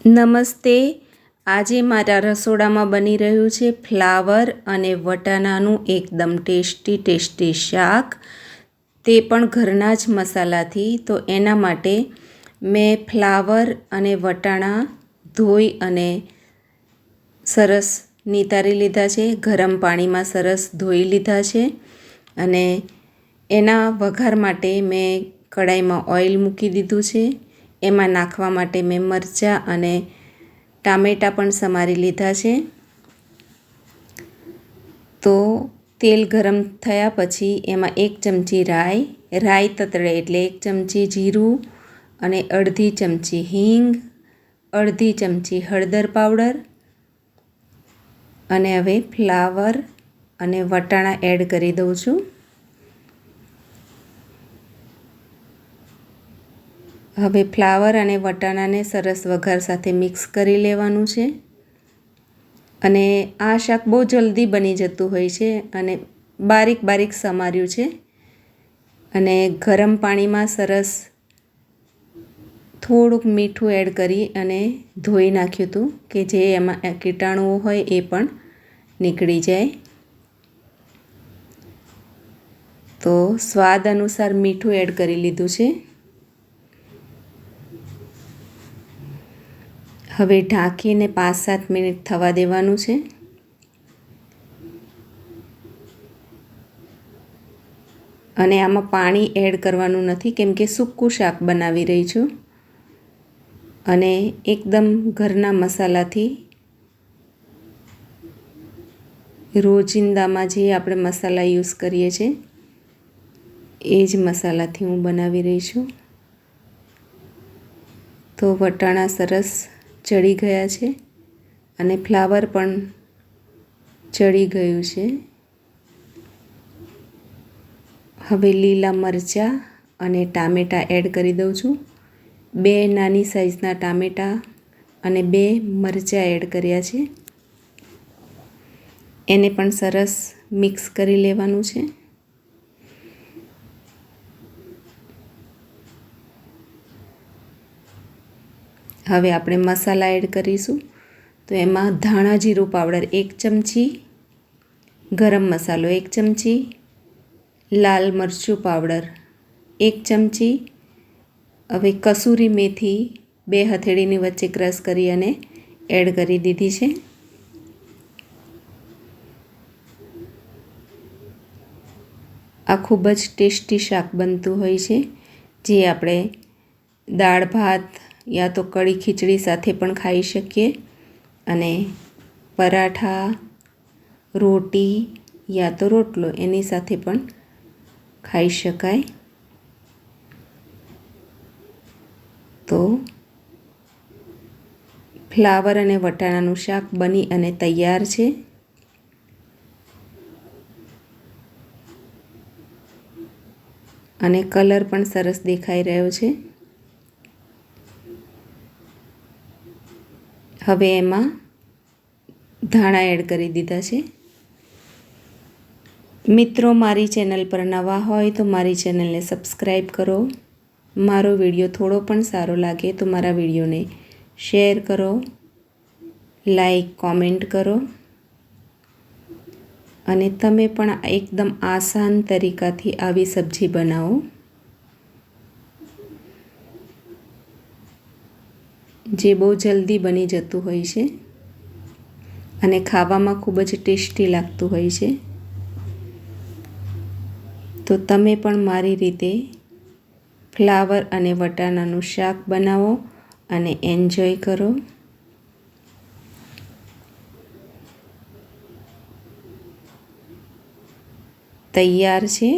નમસ્તે. આજે મારા રસોડામાં બની રહ્યું છે ફ્લાવર અને વટાણાનું એકદમ ટેસ્ટી શાક, તે પણ ઘરના જ મસાલાથી. તો એના માટે મેં ફ્લાવર અને વટાણા ધોઈ અને સરસ નિતારી લીધા છે. ગરમ પાણીમાં સરસ ધોઈ લીધા છે અને એના વઘાર માટે મેં કડાઈમાં ઓઇલ મૂકી દીધું છે. એમાં નાખવા માટે મેં મરચાં અને ટામેટાં પણ સમારી લીધા છે. તો તેલ ગરમ થયા પછી એમાં 1 ચમચી રાઈ તતડે એટલે 1 ચમચી જીરું અને અડધી ચમચી હિંગ, અડધી ચમચી હળદર પાવડર અને હવે ફ્લાવર અને વટાણા એડ કરી દઉં છું. હવે ફ્લાવર અને વટાણાને સરસ વઘાર સાથે મિક્સ કરી લેવાનું છે. અને આ શાક બહુ જલ્દી બની જતું હોય છે અને બારીક સમાર્યું છે. અને ગરમ પાણીમાં સરસ થોડુંક મીઠું એડ કરી અને ધોઈ નાખ્યું હતું કે જે એમાં કીટાણુઓ હોય એ પણ નીકળી જાય. તો સ્વાદ અનુસાર મીઠું એડ કરી લીધું છે. હવે ઢાંકીને 5-7 મિનિટ થવા દેવાનું છે. અને આમાં પાણી એડ કરવાનું નથી કેમ કે સૂકું શાક બનાવી રહી છું. અને એકદમ ઘરના મસાલાથી, રોજિંદામાં જે આપણે મસાલા યુઝ કરીએ છીએ એ જ મસાલાથી હું બનાવી રહી છું. તો વટાણા સરસ ચડી ગયા છે અને ફ્લાવર પણ ચડી ગયું છે. હવે લીલા મરચાં અને ટામેટાં એડ કરી દઉં છું. 2 નાની સાઈઝના ટામેટાં અને 2 મરચાં એડ કર્યા છે. એને પણ સરસ મિક્સ કરી લેવાનું છે. હવે આપણે મસાલા એડ કરીશું. તો એમાં ધાણા જીરું પાવડર 1 ચમચી, ગરમ મસાલો 1 ચમચી, લાલ મરચું પાવડર 1 ચમચી. હવે કસૂરી મેથી 2 હથેળીની વચ્ચે ક્રશ કરી અને એડ કરી દીધી છે. આ ખૂબ જ ટેસ્ટી શાક બનતું હોય છે, જે આપણે દાળ ભાત યા તો કઢી ખીચડી સાથે પણ ખાઈ શકીએ અને પરાઠા, રોટી યા તો રોટલો એની સાથે પણ ખાઈ શકાય. તો ફ્લાવર અને વટાણાનું શાક બની અને તૈયાર છે. અને કલર પણ સરસ દેખાઈ રહ્યો છે. હવે એમાં ધાણા એડ કરી દીધા છે. મિત્રો, મારી ચેનલ પર નવા હોય તો મારી ચેનલને સબસ્ક્રાઈબ કરો. મારો વિડીયો થોડો પણ સારો લાગે તો મારા વિડીયોને શેર કરો, લાઈક, કોમેન્ટ કરો. અને તમે પણ એકદમ આસાન તરીકાથી આવી સબ્જી બનાવો, જે બહુ જલ્દી બની જતું હોય છે અને ખાવામાં ખૂબ જ ટેસ્ટી લાગતું હોય છે. તો તમે પણ મારી રીતે ફ્લાવર અને વટાણાનું શાક બનાવો અને એન્જોય કરો. તૈયાર છે.